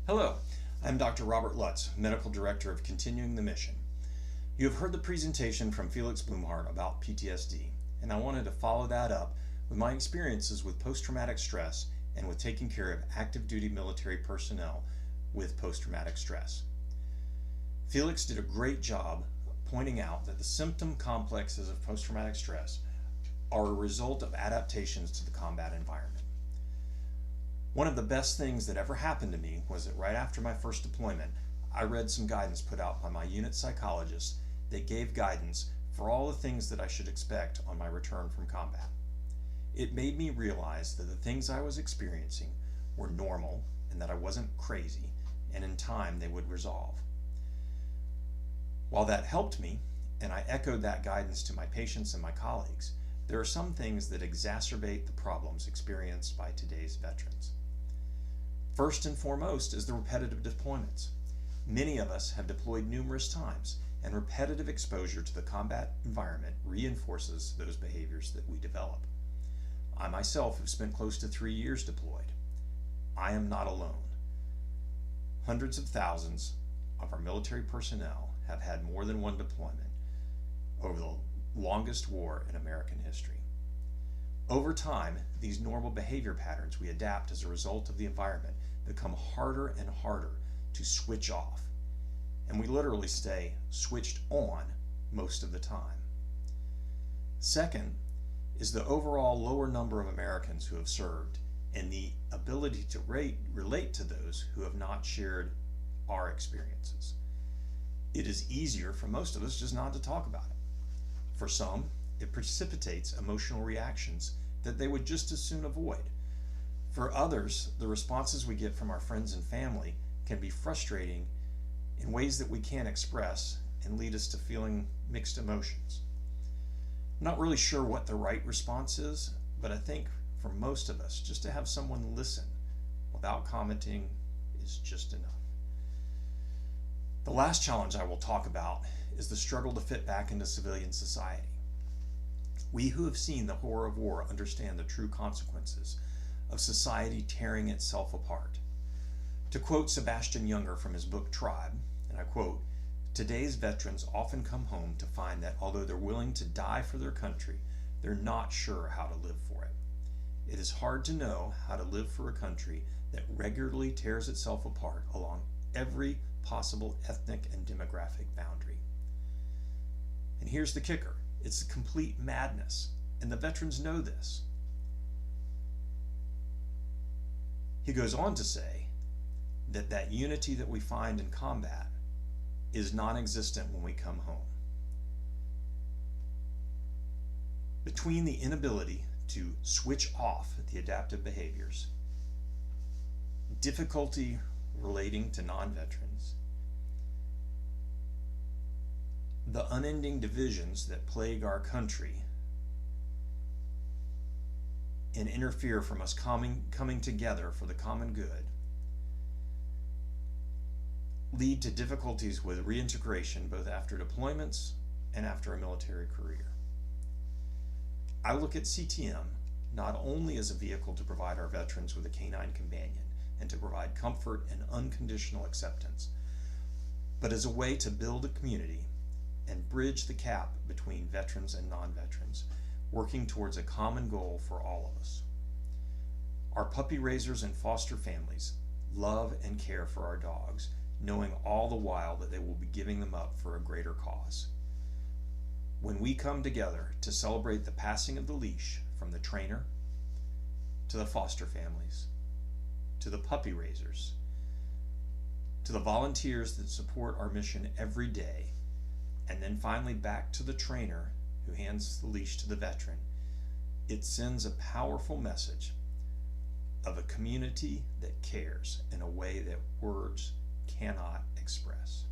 Hello, I'm Dr. Robert Lutz, Medical Director of Continuing the Mission. You have heard the presentation from Felix Blumhardt about PTSD, and I wanted to follow that up with my experiences with post-traumatic stress and with taking care of active duty military personnel with post-traumatic stress. Felix did a great job pointing out that the symptom complexes of post-traumatic stress are a result of adaptations to the combat environment. One of the best things that ever happened to me was that right after my first deployment, I read some guidance put out by my unit psychologist that gave guidance for all the things that I should expect on my return from combat. It made me realize that the things I was experiencing were normal and that I wasn't crazy, and in time they would resolve. While that helped me, and I echoed that guidance to my patients and my colleagues, there are some things that exacerbate the problems experienced by today's veterans. First and foremost is the repetitive deployments. Many of us have deployed numerous times, and repetitive exposure to the combat environment reinforces those behaviors that we develop. I myself have spent close to 3 years deployed. I am not alone. Hundreds of thousands of our military personnel have had more than one deployment over the longest war in American history. Over time, these normal behavior patterns we adapt as a result of the environment become harder and harder to switch off, and we literally stay switched on most of the time. Second is the overall lower number of Americans who have served and the ability to relate to those who have not shared our experiences. It is easier for most of us just not to talk about it. For some, it precipitates emotional reactions that they would just as soon avoid. For others, the responses we get from our friends and family can be frustrating in ways that we can't express and lead us to feeling mixed emotions. I'm not really sure what the right response is, but I think for most of us, just to have someone listen without commenting is just enough. The last challenge I will talk about is the struggle to fit back into civilian society. We who have seen the horror of war understand the true consequences of society tearing itself apart. To quote Sebastian Junger from his book Tribe, and I quote, "Today's veterans often come home to find that although they're willing to die for their country, they're not sure how to live for it. It is hard to know how to live for a country that regularly tears itself apart along every possible ethnic and demographic boundary." And here's the kicker. It's a complete madness, and the veterans know this. He goes on to say that unity that we find in combat is non-existent when we come home. Between the inability to switch off the adaptive behaviors, difficulty relating to non-veterans, the unending divisions that plague our country and interfere from us coming together for the common good, lead to difficulties with reintegration both after deployments and after a military career. I look at CTM not only as a vehicle to provide our veterans with a canine companion and to provide comfort and unconditional acceptance, but as a way to build a community and bridge the gap between veterans and non-veterans, working towards a common goal for all of us. Our puppy raisers and foster families love and care for our dogs, knowing all the while that they will be giving them up for a greater cause. When we come together to celebrate the passing of the leash from the trainer to the foster families, to the puppy raisers, to the volunteers that support our mission every day, and then finally back to the trainer who hands the leash to the veteran, it sends a powerful message of a community that cares in a way that words cannot express.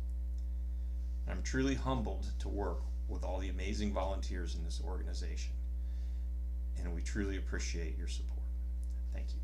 I'm truly humbled to work with all the amazing volunteers in this organization, and we truly appreciate your support. Thank you.